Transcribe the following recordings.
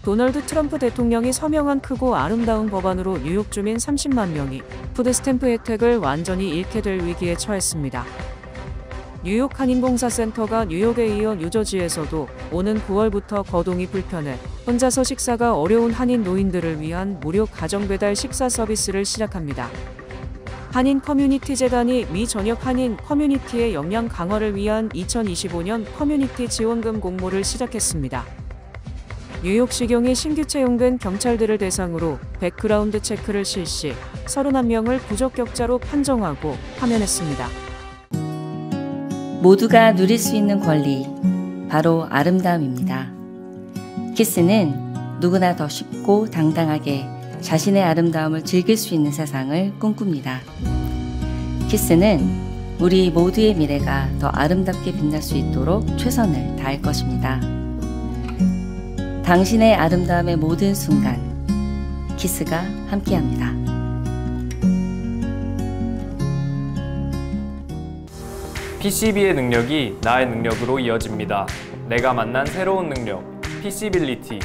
도널드 트럼프 대통령이 서명한 크고 아름다운 법안으로 뉴욕 주민 30만 명이 푸드스탬프 혜택을 완전히 잃게 될 위기에 처했습니다. 뉴욕 한인봉사센터가 뉴욕에 이어 뉴저지에서도 오는 9월부터 거동이 불편해 혼자서 식사가 어려운 한인 노인들을 위한 무료 가정배달 식사 서비스를 시작합니다. 한인 커뮤니티 재단이 미 전역 한인 커뮤니티의 역량 강화를 위한 2025년 커뮤니티 지원금 공모를 시작했습니다. 뉴욕시경이 신규 채용된 경찰들을 대상으로 백그라운드 체크를 실시, 31명을 부적격자로 판정하고 파면했습니다. 모두가 누릴 수 있는 권리, 바로 아름다움입니다. 키스는 누구나 더 쉽고 당당하게 자신의 아름다움을 즐길 수 있는 세상을 꿈꿉니다. 키스는 우리 모두의 미래가 더 아름답게 빛날 수 있도록 최선을 다할 것입니다. 당신의 아름다움의 모든 순간, 키스가 함께합니다. PCB의 능력이 나의 능력으로 이어집니다. 내가 만난 새로운 능력, PC빌리티,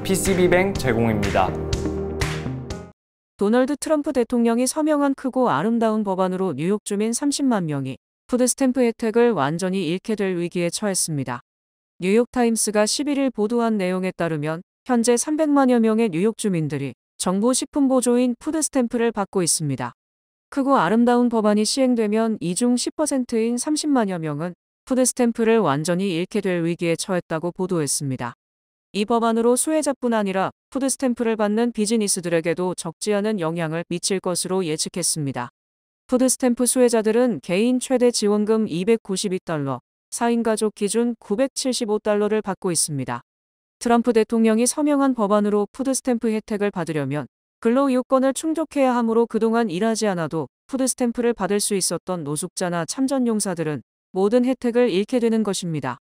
PCB뱅 제공입니다. 도널드 트럼프 대통령이 서명한 크고 아름다운 법안으로 뉴욕 주민 30만 명이 푸드스탬프 혜택을 완전히 잃게 될 위기에 처했습니다. 뉴욕타임스가 11일 보도한 내용에 따르면 현재 300만여 명의 뉴욕 주민들이 정부 식품보조인 푸드스탬프를 받고 있습니다. 크고 아름다운 법안이 시행되면 이 중 10%인 30만여 명은 푸드스탬프를 완전히 잃게 될 위기에 처했다고 보도했습니다. 이 법안으로 수혜자뿐 아니라 푸드스탬프를 받는 비즈니스들에게도 적지 않은 영향을 미칠 것으로 예측했습니다. 푸드스탬프 수혜자들은 개인 최대 지원금 $292, 4인 가족 기준 $975를 받고 있습니다. 트럼프 대통령이 서명한 법안으로 푸드스탬프 혜택을 받으려면 근로 요건을 충족해야 하므로 그동안 일하지 않아도 푸드스탬프를 받을 수 있었던 노숙자나 참전용사들은 모든 혜택을 잃게 되는 것입니다.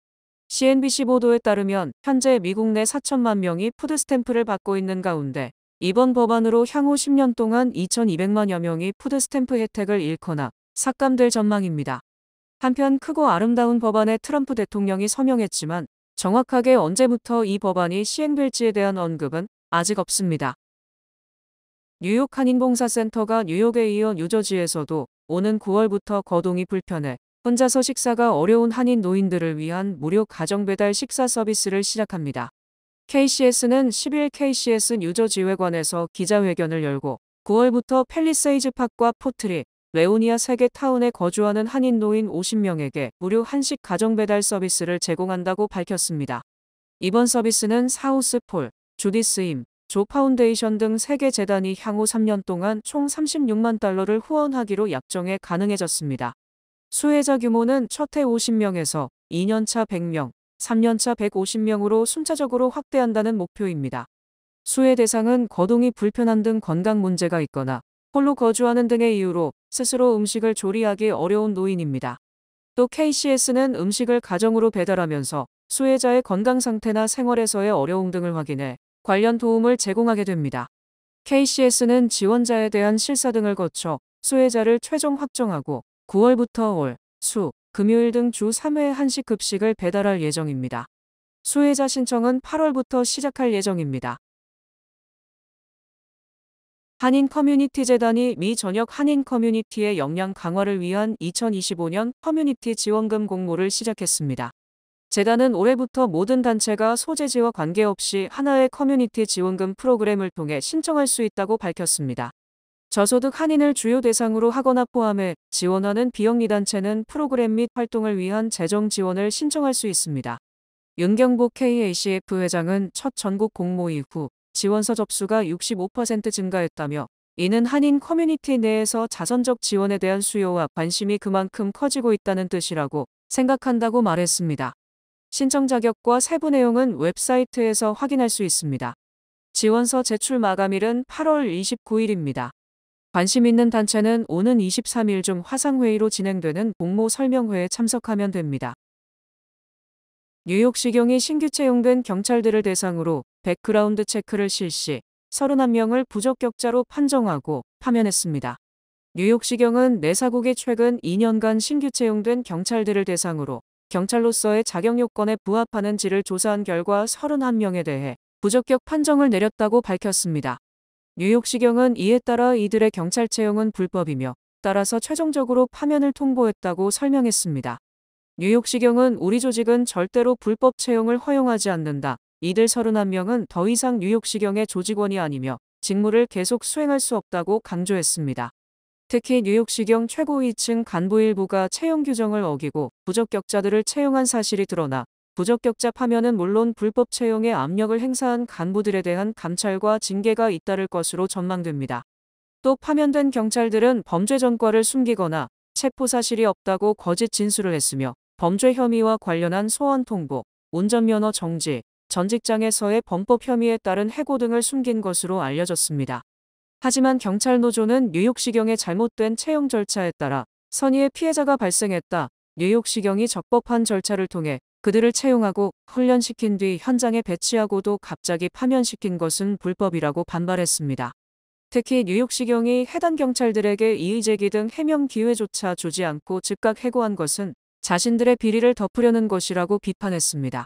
CNBC 보도에 따르면 현재 미국 내 4천만 명이 푸드스탬프를 받고 있는 가운데 이번 법안으로 향후 10년 동안 2,200만여 명이 푸드스탬프 혜택을 잃거나 삭감될 전망입니다. 한편 크고 아름다운 법안에 트럼프 대통령이 서명했지만 정확하게 언제부터 이 법안이 시행될지에 대한 언급은 아직 없습니다. 뉴욕 한인봉사센터가 뉴욕에 이어 뉴저지에서도 오는 9월부터 거동이 불편해 혼자서 식사가 어려운 한인 노인들을 위한 무료 가정배달 식사 서비스를 시작합니다. KCS는 10일 KCS 뉴저지회관에서 기자회견을 열고 9월부터 팰리세이즈 팍과 포트리, 레오니아 세계 타운에 거주하는 한인 노인 50명에게 무료 한식 가정배달 서비스를 제공한다고 밝혔습니다. 이번 서비스는 사우스 폴, 주디스 임, 조 파운데이션 등 3개 재단이 향후 3년 동안 총 $36만 후원하기로 약정해 가능해졌습니다. 수혜자 규모는 첫 해 50명에서 2년차 100명, 3년차 150명으로 순차적으로 확대한다는 목표입니다. 수혜 대상은 거동이 불편한 등 건강 문제가 있거나 홀로 거주하는 등의 이유로 스스로 음식을 조리하기 어려운 노인입니다. 또 KCS는 음식을 가정으로 배달하면서 수혜자의 건강 상태나 생활에서의 어려움 등을 확인해 관련 도움을 제공하게 됩니다. KCS는 지원자에 대한 실사 등을 거쳐 수혜자를 최종 확정하고 9월부터 월, 수, 금요일 등 주 3회 한식 급식을 배달할 예정입니다. 수혜자 신청은 8월부터 시작할 예정입니다. 한인 커뮤니티 재단이 미 전역 한인 커뮤니티의 역량 강화를 위한 2025년 커뮤니티 지원금 공모를 시작했습니다. 재단은 올해부터 모든 단체가 소재지와 관계없이 하나의 커뮤니티 지원금 프로그램을 통해 신청할 수 있다고 밝혔습니다. 저소득 한인을 주요 대상으로 하거나 포함해 지원하는 비영리단체는 프로그램 및 활동을 위한 재정 지원을 신청할 수 있습니다. 윤경복 KACF 회장은 첫 전국 공모 이후 지원서 접수가 65% 증가했다며 이는 한인 커뮤니티 내에서 자선적 지원에 대한 수요와 관심이 그만큼 커지고 있다는 뜻이라고 생각한다고 말했습니다. 신청 자격과 세부 내용은 웹사이트에서 확인할 수 있습니다. 지원서 제출 마감일은 8월 29일입니다. 관심 있는 단체는 오는 23일 중 화상회의로 진행되는 공모 설명회에 참석하면 됩니다. 뉴욕시경이 신규 채용된 경찰들을 대상으로 백그라운드 체크를 실시, 31명을 부적격자로 판정하고 파면했습니다. 뉴욕시경은 내사국이 최근 2년간 신규 채용된 경찰들을 대상으로 경찰로서의 자격 요건에 부합하는지를 조사한 결과 31명에 대해 부적격 판정을 내렸다고 밝혔습니다. 뉴욕시경은 이에 따라 이들의 경찰 채용은 불법이며 따라서 최종적으로 파면을 통보했다고 설명했습니다. 뉴욕시경은 우리 조직은 절대로 불법 채용을 허용하지 않는다. 이들 31명은 더 이상 뉴욕시경의 조직원이 아니며 직무를 계속 수행할 수 없다고 강조했습니다. 특히 뉴욕시경 최고위층 간부 일부가 채용 규정을 어기고 부적격자들을 채용한 사실이 드러나 부적격자 파면은 물론 불법 채용에 압력을 행사한 간부들에 대한 감찰과 징계가 잇따를 것으로 전망됩니다. 또 파면된 경찰들은 범죄 전과를 숨기거나 체포 사실이 없다고 거짓 진술을 했으며 범죄 혐의와 관련한 소환 통보, 운전면허 정지, 전 직장에서의 범법 혐의에 따른 해고 등을 숨긴 것으로 알려졌습니다. 하지만 경찰 노조는 뉴욕시경의 잘못된 채용 절차에 따라 선의의 피해자가 발생했다. 뉴욕시경이 적법한 절차를 통해 그들을 채용하고 훈련시킨 뒤 현장에 배치하고도 갑자기 파면시킨 것은 불법이라고 반발했습니다. 특히 뉴욕시경이 해당 경찰들에게 이의제기 등 해명 기회조차 주지 않고 즉각 해고한 것은 자신들의 비리를 덮으려는 것이라고 비판했습니다.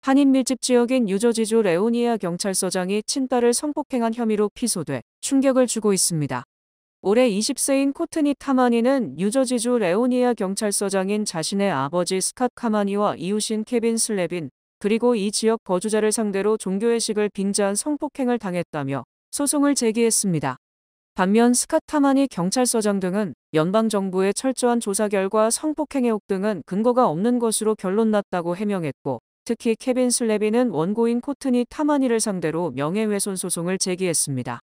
한인 밀집 지역인 뉴저지주 레오니아 경찰서장이 친딸을 성폭행한 혐의로 피소돼 충격을 주고 있습니다. 올해 20세인 코트니 타마니는 뉴저지주 레오니아 경찰서장인 자신의 아버지 스캇 카마니와 이웃인 케빈 슬레빈, 그리고 이 지역 거주자를 상대로 종교회식을 빙자한 성폭행을 당했다며 소송을 제기했습니다. 반면 스캇 타마니 경찰서장 등은 연방정부의 철저한 조사 결과 성폭행 의혹 등은 근거가 없는 것으로 결론났다고 해명했고, 특히 케빈 슬레빈은 원고인 코트니 타마니를 상대로 명예훼손 소송을 제기했습니다.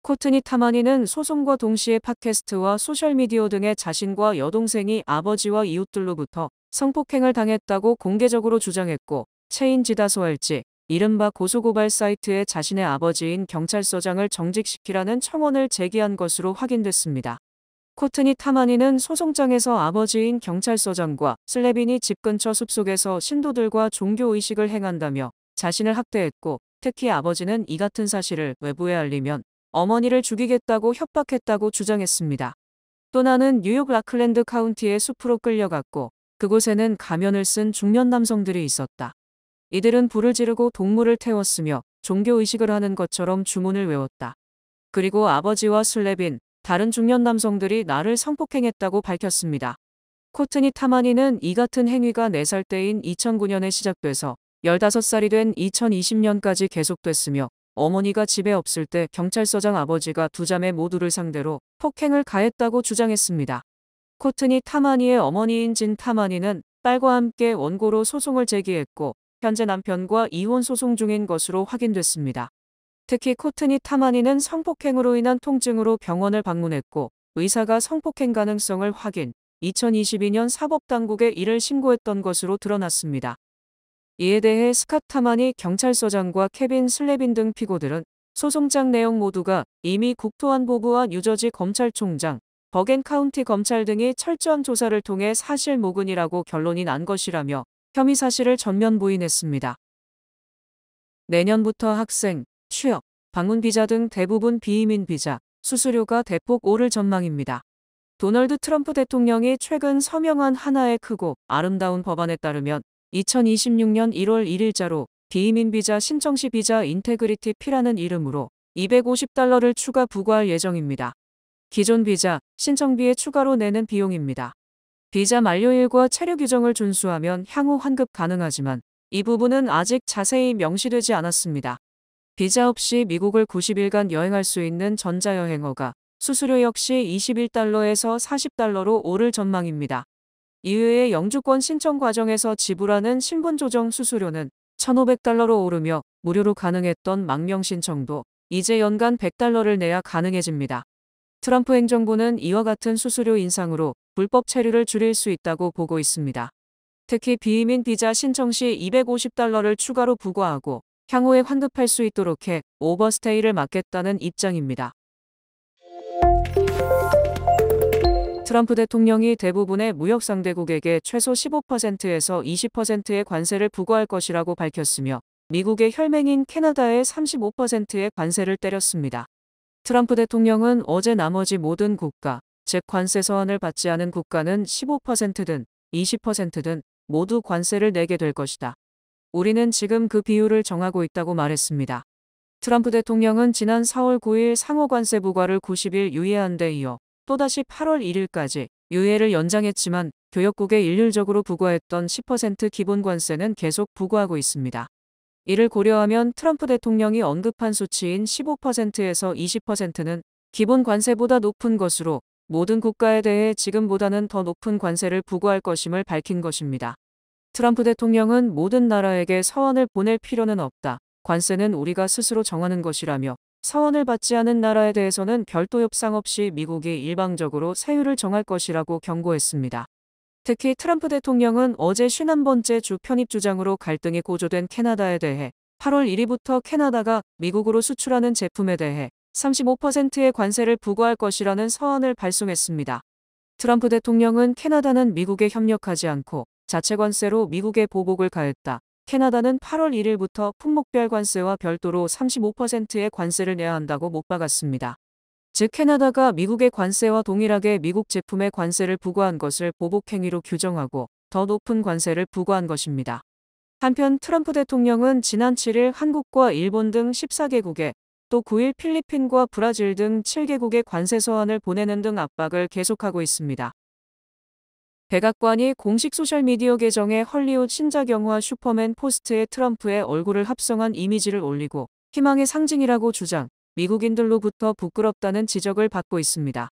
코트니 타마니는 소송과 동시에 팟캐스트와 소셜미디어 등에 자신과 여동생이 아버지와 이웃들로부터 성폭행을 당했다고 공개적으로 주장했고, 체인 지다소할지 이른바 고소고발 사이트에 자신의 아버지인 경찰서장을 정직시키라는 청원을 제기한 것으로 확인됐습니다. 코트니 타마니는 소송장에서 아버지인 경찰서장과 슬레빈이 집 근처 숲속에서 신도들과 종교의식을 행한다며 자신을 학대했고, 특히 아버지는 이 같은 사실을 외부에 알리면 어머니를 죽이겠다고 협박했다고 주장했습니다. 또 나는 뉴욕 라클랜드 카운티의 숲으로 끌려갔고 그곳에는 가면을 쓴 중년 남성들이 있었다. 이들은 불을 지르고 동물을 태웠으며 종교의식을 하는 것처럼 주문을 외웠다. 그리고 아버지와 슬레빈, 다른 중년 남성들이 나를 성폭행했다고 밝혔습니다. 코트니 타마니는 이 같은 행위가 4살 때인 2009년에 시작돼서 15살이 된 2020년까지 계속됐으며 어머니가 집에 없을 때 경찰서장 아버지가 두 자매 모두를 상대로 폭행을 가했다고 주장했습니다. 코트니 타마니의 어머니인 진 타마니는 딸과 함께 원고로 소송을 제기했고 현재 남편과 이혼 소송 중인 것으로 확인됐습니다. 특히 코트니 타마니는 성폭행으로 인한 통증으로 병원을 방문했고 의사가 성폭행 가능성을 확인, 2022년 사법당국에 이를 신고했던 것으로 드러났습니다. 이에 대해 스캇 타마니 경찰서장과 케빈 슬레빈 등 피고들은 소송장 내용 모두가 이미 국토안보부와 뉴저지 검찰총장, 버겐 카운티 검찰 등이 철저한 조사를 통해 사실 무근이라고 결론이 난 것이라며 혐의 사실을 전면 부인했습니다. 내년부터 학생, 취업, 방문 비자 등 대부분 비이민 비자, 수수료가 대폭 오를 전망입니다. 도널드 트럼프 대통령이 최근 서명한 하나의 크고 아름다운 법안에 따르면 2026년 1월 1일자로 비이민 비자 신청 시 비자 인테그리티 피라는 이름으로 $250를 추가 부과할 예정입니다. 기존 비자 신청비에 추가로 내는 비용입니다. 비자 만료일과 체류 규정을 준수하면 향후 환급 가능하지만 이 부분은 아직 자세히 명시되지 않았습니다. 비자 없이 미국을 90일간 여행할 수 있는 전자여행허가 수수료 역시 $21에서 $40로 오를 전망입니다. 이외에 영주권 신청 과정에서 지불하는 신분조정 수수료는 $1,500로 오르며 무료로 가능했던 망명 신청도 이제 연간 $100를 내야 가능해집니다. 트럼프 행정부는 이와 같은 수수료 인상으로 불법 체류를 줄일 수 있다고 보고 있습니다. 특히 비이민 비자 신청 시 $250를 추가로 부과하고 향후에 환급할 수 있도록 해 오버스테이를 막겠다는 입장입니다. 트럼프 대통령이 대부분의 무역 상대국에게 최소 15%에서 20%의 관세를 부과할 것이라고 밝혔으며 미국의 혈맹인 캐나다에 35%의 관세를 때렸습니다. 트럼프 대통령은 어제 나머지 모든 국가, 즉 관세 서한을 받지 않은 국가는 15%든 20%든 모두 관세를 내게 될 것이다. 우리는 지금 그 비율을 정하고 있다고 말했습니다. 트럼프 대통령은 지난 4월 9일 상호관세 부과를 90일 유예한 데 이어 또다시 8월 1일까지 유예를 연장했지만 교역국에 일률적으로 부과했던 10% 기본관세는 계속 부과하고 있습니다. 이를 고려하면 트럼프 대통령이 언급한 수치인 15%에서 20%는 기본 관세보다 높은 것으로 모든 국가에 대해 지금보다는 더 높은 관세를 부과할 것임을 밝힌 것입니다. 트럼프 대통령은 모든 나라에게 서원을 보낼 필요는 없다. 관세는 우리가 스스로 정하는 것이라며 서원을 받지 않은 나라에 대해서는 별도 협상 없이 미국이 일방적으로 세율을 정할 것이라고 경고했습니다. 특히 트럼프 대통령은 어제 51번째 주 편입 주장으로 갈등이 고조된 캐나다에 대해 8월 1일부터 캐나다가 미국으로 수출하는 제품에 대해 35%의 관세를 부과할 것이라는 서한을 발송했습니다. 트럼프 대통령은 캐나다는 미국에 협력하지 않고 자체 관세로 미국에 보복을 가했다. 캐나다는 8월 1일부터 품목별 관세와 별도로 35%의 관세를 내야 한다고 못 박았습니다. 즉 캐나다가 미국의 관세와 동일하게 미국 제품에 관세를 부과한 것을 보복행위로 규정하고 더 높은 관세를 부과한 것입니다. 한편 트럼프 대통령은 지난 7일 한국과 일본 등 14개국에 또 9일 필리핀과 브라질 등 7개국에 관세 서한을 보내는 등 압박을 계속하고 있습니다. 백악관이 공식 소셜미디어 계정에 헐리우드 신작 영화 슈퍼맨 포스트에 트럼프의 얼굴을 합성한 이미지를 올리고 희망의 상징이라고 주장, 미국인들로부터 부끄럽다는 지적을 받고 있습니다.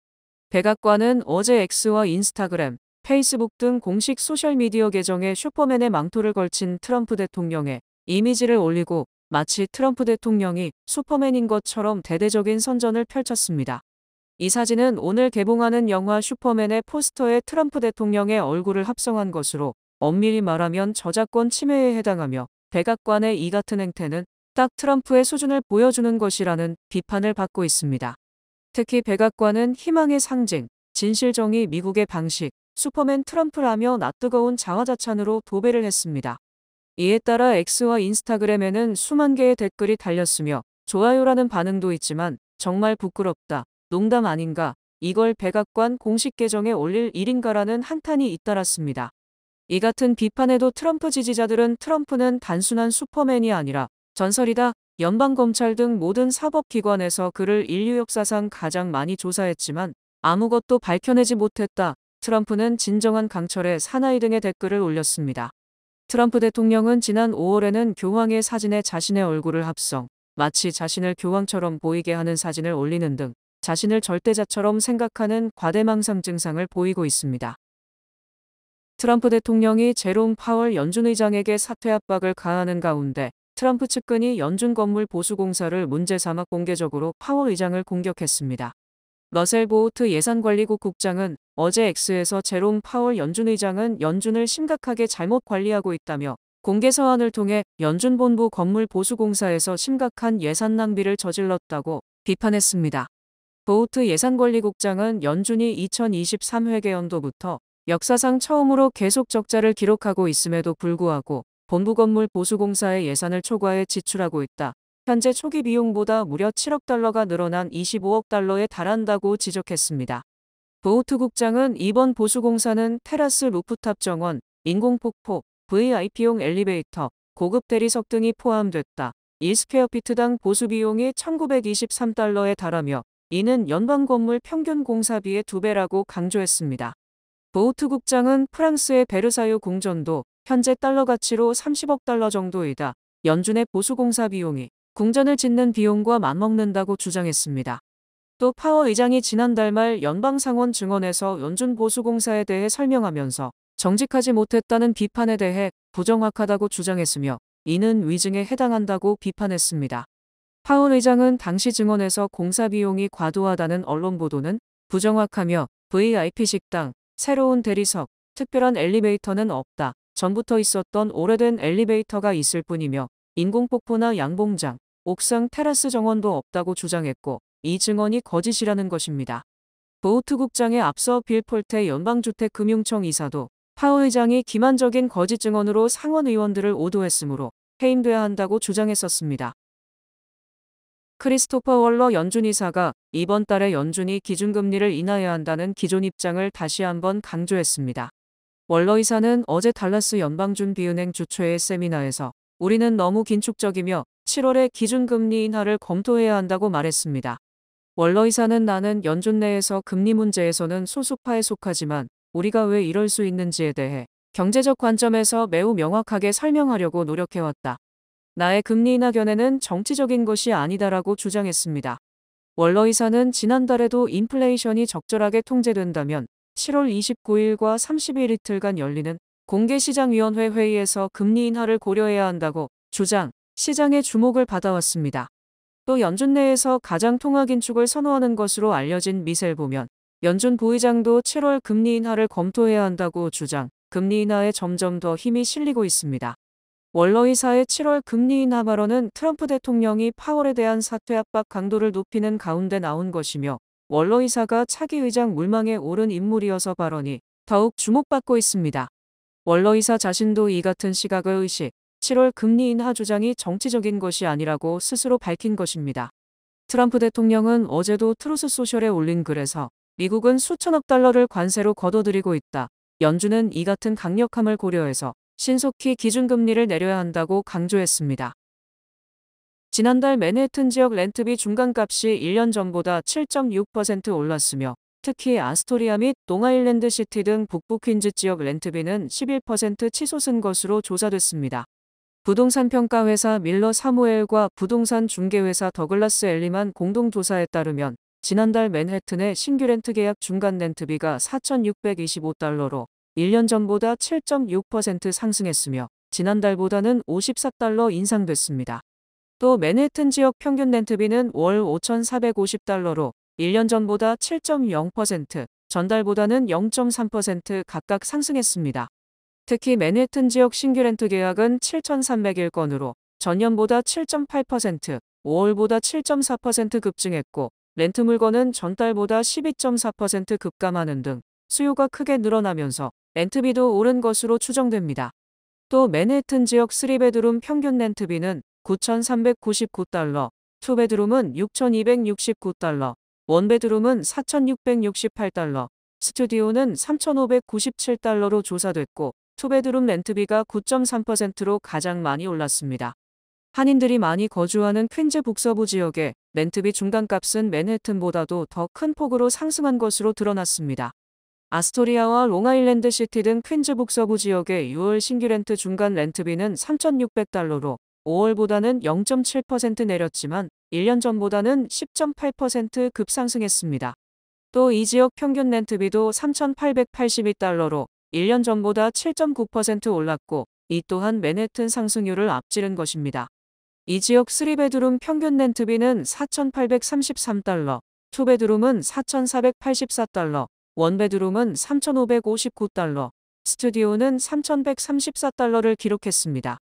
백악관은 어제 X와 인스타그램, 페이스북 등 공식 소셜미디어 계정에 슈퍼맨의 망토를 걸친 트럼프 대통령의 이미지를 올리고 마치 트럼프 대통령이 슈퍼맨인 것처럼 대대적인 선전을 펼쳤습니다. 이 사진은 오늘 개봉하는 영화 슈퍼맨의 포스터에 트럼프 대통령의 얼굴을 합성한 것으로 엄밀히 말하면 저작권 침해에 해당하며 백악관의 이 같은 행태는 딱 트럼프의 수준을 보여주는 것이라는 비판을 받고 있습니다. 특히 백악관은 희망의 상징, 진실정의 미국의 방식, 슈퍼맨 트럼프라며 낯뜨거운 자화자찬으로 도배를 했습니다. 이에 따라 X와 인스타그램에는 수만 개의 댓글이 달렸으며 좋아요라는 반응도 있지만 정말 부끄럽다, 농담 아닌가, 이걸 백악관 공식 계정에 올릴 일인가라는 한탄이 잇따랐습니다. 이 같은 비판에도 트럼프 지지자들은 트럼프는 단순한 슈퍼맨이 아니라 전설이다, 연방검찰 등 모든 사법기관에서 그를 인류 역사상 가장 많이 조사했지만 아무것도 밝혀내지 못했다. 트럼프는 진정한 강철의 사나이 등의 댓글을 올렸습니다. 트럼프 대통령은 지난 5월에는 교황의 사진에 자신의 얼굴을 합성, 마치 자신을 교황처럼 보이게 하는 사진을 올리는 등 자신을 절대자처럼 생각하는 과대망상 증상을 보이고 있습니다. 트럼프 대통령이 제롬 파월 연준 의장에게 사퇴 압박을 가하는 가운데 트럼프 측근이 연준 건물 보수공사를 문제 삼아 공개적으로 파월 의장을 공격했습니다. 러셀 보우트 예산관리국 국장은 어제 X에서 제롬 파월 연준 의장은 연준을 심각하게 잘못 관리하고 있다며 공개 서한을 통해 연준 본부 건물 보수공사에서 심각한 예산 낭비를 저질렀다고 비판했습니다. 보우트 예산관리국장은 연준이 2023 회계연도부터 역사상 처음으로 계속 적자를 기록하고 있음에도 불구하고 본부 건물 보수공사의 예산을 초과해 지출하고 있다. 현재 초기 비용보다 무려 7억 달러가 늘어난 25억 달러에 달한다고 지적했습니다. 보우트 국장은 이번 보수공사는 테라스 루프탑 정원, 인공폭포, VIP용 엘리베이터, 고급 대리석 등이 포함됐다. 1스퀘어피트당 보수 비용이 1923달러에 달하며 이는 연방 건물 평균 공사비의 2배라고 강조했습니다. 보우트 국장은 프랑스의 베르사유 궁전도 현재 달러 가치로 30억 달러 정도이다. 연준의 보수공사 비용이 궁전을 짓는 비용과 맞먹는다고 주장했습니다. 또 파월 의장이 지난달 말 연방상원 증언에서 연준 보수공사에 대해 설명하면서 정직하지 못했다는 비판에 대해 부정확하다고 주장했으며 이는 위증에 해당한다고 비판했습니다. 파월 의장은 당시 증언에서 공사 비용이 과도하다는 언론 보도는 부정확하며 VIP 식당, 새로운 대리석, 특별한 엘리베이터는 없다. 전부터 있었던 오래된 엘리베이터가 있을 뿐이며 인공폭포나 양봉장, 옥상 테라스 정원도 없다고 주장했고 이 증언이 거짓이라는 것입니다. 보우트 국장에 앞서 빌 폴테 연방주택금융청 이사도 파월 의장이 기만적인 거짓 증언으로 상원 의원들을 오도했으므로 해임돼야 한다고 주장했었습니다. 크리스토퍼 월러 연준 이사가 이번 달에 연준이 기준금리를 인하해야 한다는 기존 입장을 다시 한번 강조했습니다. 월러 이사는 어제 달라스 연방준비은행 주최의 세미나에서 우리는 너무 긴축적이며 7월에 기준금리 인하를 검토해야 한다고 말했습니다. 월러이사는 나는 연준 내에서 금리 문제에서는 소수파에 속하지만 우리가 왜 이럴 수 있는지에 대해 경제적 관점에서 매우 명확하게 설명하려고 노력해왔다. 나의 금리 인하 견해는 정치적인 것이 아니다라고 주장했습니다. 월러이사는 지난달에도 인플레이션이 적절하게 통제된다면 7월 29일과 30일 이틀간 열리는 공개시장위원회 회의에서 금리 인하를 고려해야 한다고 주장, 시장의 주목을 받아왔습니다. 또 연준 내에서 가장 통화 긴축을 선호하는 것으로 알려진 미셀 보면 연준 부의장도 7월 금리 인하를 검토해야 한다고 주장, 금리 인하에 점점 더 힘이 실리고 있습니다. 월러이사의 7월 금리 인하 발언은 트럼프 대통령이 파월에 대한 사퇴 압박 강도를 높이는 가운데 나온 것이며 월러이사가 차기 의장 물망에 오른 인물이어서 발언이 더욱 주목받고 있습니다. 월러이사 자신도 이 같은 시각을 의식, 7월 금리 인하 주장이 정치적인 것이 아니라고 스스로 밝힌 것입니다. 트럼프 대통령은 어제도 트루스 소셜에 올린 글에서 미국은 수천억 달러를 관세로 걷어들이고 있다. 연준은 이 같은 강력함을 고려해서 신속히 기준금리를 내려야 한다고 강조했습니다. 지난달 맨해튼 지역 렌트비 중간값이 1년 전보다 7.6% 올랐으며 특히 아스토리아 및 롱아일랜드 시티 등 북부 퀸즈 지역 렌트비는 11% 치솟은 것으로 조사됐습니다. 부동산 평가회사 밀러 사무엘과 부동산 중개회사 더글라스 엘리만 공동조사에 따르면 지난달 맨해튼의 신규 렌트 계약 중간 렌트비가 4,625달러로 1년 전보다 7.6% 상승했으며 지난달보다는 54달러 인상됐습니다. 또 맨해튼 지역 평균 렌트비는 월 5,450달러로 1년 전보다 7.0%, 전달보다는 0.3% 각각 상승했습니다. 특히 맨해튼 지역 신규 렌트 계약은 7,301건으로 전년보다 7.8%, 5월보다 7.4% 급증했고 렌트 물건은 전달보다 12.4% 급감하는 등 수요가 크게 늘어나면서 렌트비도 오른 것으로 추정됩니다. 또 맨해튼 지역 3베드룸 평균 렌트비는 9,399달러, 2베드룸은 6,269달러, 1베드룸은 4,668달러, 스튜디오는 3,597달러로 조사됐고 2베드룸 렌트비가 9.3%로 가장 많이 올랐습니다. 한인들이 많이 거주하는 퀸즈 북서부 지역의 렌트비 중간값은 맨해튼보다도 더 큰 폭으로 상승한 것으로 드러났습니다. 아스토리아와 롱아일랜드 시티 등 퀸즈 북서부 지역의 6월 신규 렌트 중간 렌트비는 3,600달러로 5월보다는 0.7% 내렸지만 1년 전보다는 10.8% 급상승했습니다. 또 이 지역 평균 렌트비도 3,882달러로 1년 전보다 7.9% 올랐고 이 또한 맨해튼 상승률을 앞지른 것입니다. 이 지역 3베드룸 평균 렌트비는 4,833달러, 2베드룸은 4,484달러, 1베드룸은 3,559달러, 스튜디오는 3,134달러를 기록했습니다.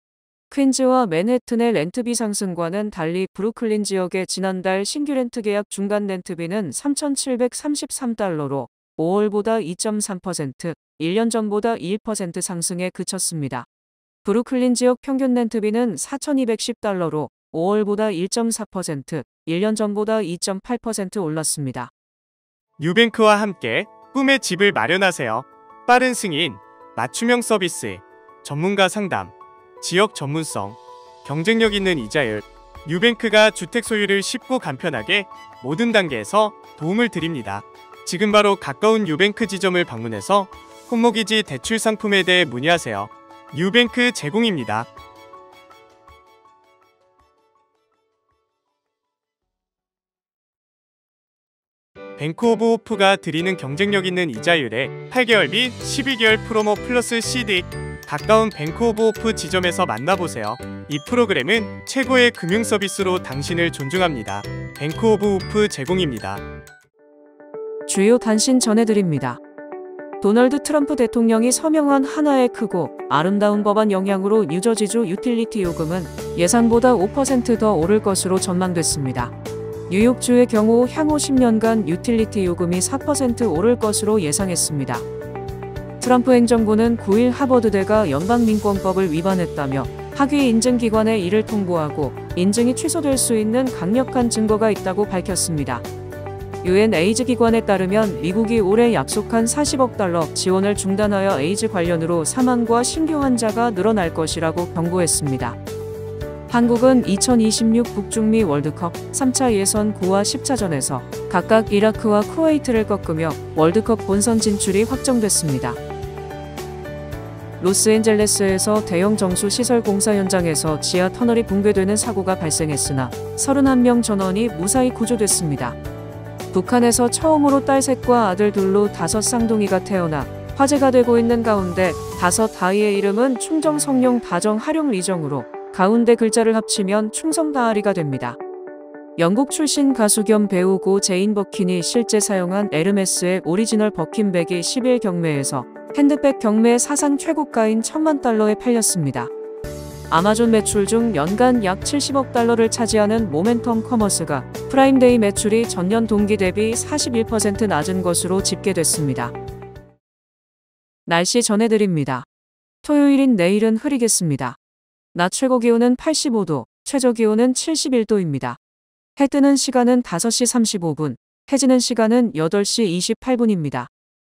퀸즈와 맨해튼의 렌트비 상승과는 달리 브루클린 지역의 지난달 신규 렌트 계약 중간 렌트비는 3,733달러로 5월보다 2.3%, 1년 전보다 1% 상승에 그쳤습니다. 브루클린 지역 평균 렌트비는 4,210달러로 5월보다 1.4%, 1년 전보다 2.8% 올랐습니다. 뉴뱅크와 함께 꿈의 집을 마련하세요. 빠른 승인, 맞춤형 서비스, 전문가 상담, 지역 전문성, 경쟁력 있는 이자율, 뉴뱅크가 주택 소유를 쉽고 간편하게 모든 단계에서 도움을 드립니다. 지금 바로 가까운 뉴뱅크 지점을 방문해서 홈모기지 대출 상품에 대해 문의하세요. 뉴뱅크 제공입니다. 뱅크 오브 호프가 드리는 경쟁력 있는 이자율에 8개월 및 11개월 프로모 플러스 CD. 가까운 뱅크 오브 호프 지점에서 만나보세요. 이 프로그램은 최고의 금융 서비스로 당신을 존중합니다. 뱅크 오브 호프 제공입니다. 주요 단신 전해드립니다. 도널드 트럼프 대통령이 서명한 하나의 크고 아름다운 법안 영향으로 뉴저지주 유틸리티 요금은 예상보다 5% 더 오를 것으로 전망됐습니다. 뉴욕주의 경우 향후 10년간 유틸리티 요금이 4% 오를 것으로 예상했습니다. 트럼프 행정부는 9일 하버드대가 연방민권법을 위반했다며 학위 인증기관에 이를 통보하고 인증이 취소될 수 있는 강력한 증거가 있다고 밝혔습니다. UN 에이즈 기관에 따르면 미국이 올해 약속한 40억 달러 지원을 중단하여 에이즈 관련으로 사망과 신규 환자가 늘어날 것이라고 경고했습니다. 한국은 2026 북중미 월드컵 3차 예선 9와 10차전에서 각각 이라크와 쿠웨이트를 꺾으며 월드컵 본선 진출이 확정됐습니다. 로스앤젤레스에서 대형 정수 시설 공사 현장에서 지하 터널이 붕괴되는 사고가 발생했으나 31명 전원이 무사히 구조됐습니다. 북한에서 처음으로 딸 셋과 아들 둘로 5 쌍둥이가 태어나 화제가 되고 있는 가운데 5 아이의 이름은 충정, 성룡, 다정, 하룡, 리정으로 가운데 글자를 합치면 충성다하리가 됩니다. 영국 출신 가수 겸 배우고 제인 버킨이 실제 사용한 에르메스의 오리지널 버킨백이 10일 경매에서 핸드백 경매 사상 최고가인 $10,000,000에 팔렸습니다. 아마존 매출 중 연간 약 70억 달러를 차지하는 모멘텀 커머스가 프라임데이 매출이 전년 동기 대비 41% 낮은 것으로 집계됐습니다. 날씨 전해드립니다. 토요일인 내일은 흐리겠습니다. 낮 최고기온은 85도, 최저기온은 71도입니다. 해 뜨는 시간은 5시 35분, 해지는 시간은 8시 28분입니다.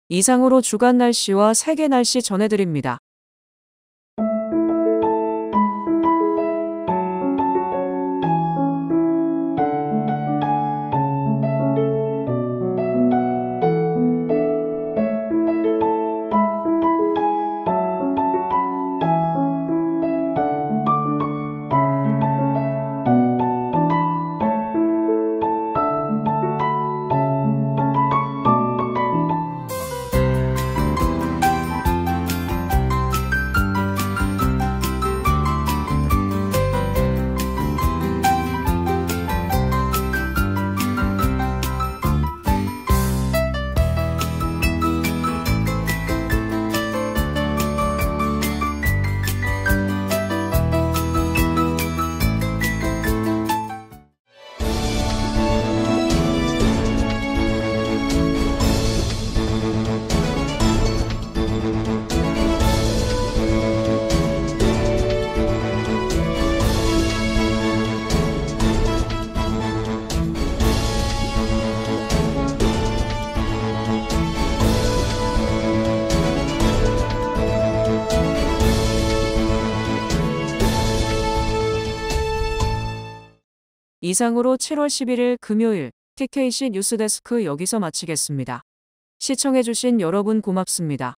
이상으로 주간 날씨와 세계 날씨 전해드립니다. 이상으로 7월 11일 금요일 TKC 뉴스데스크 여기서 마치겠습니다. 시청해주신 여러분 고맙습니다.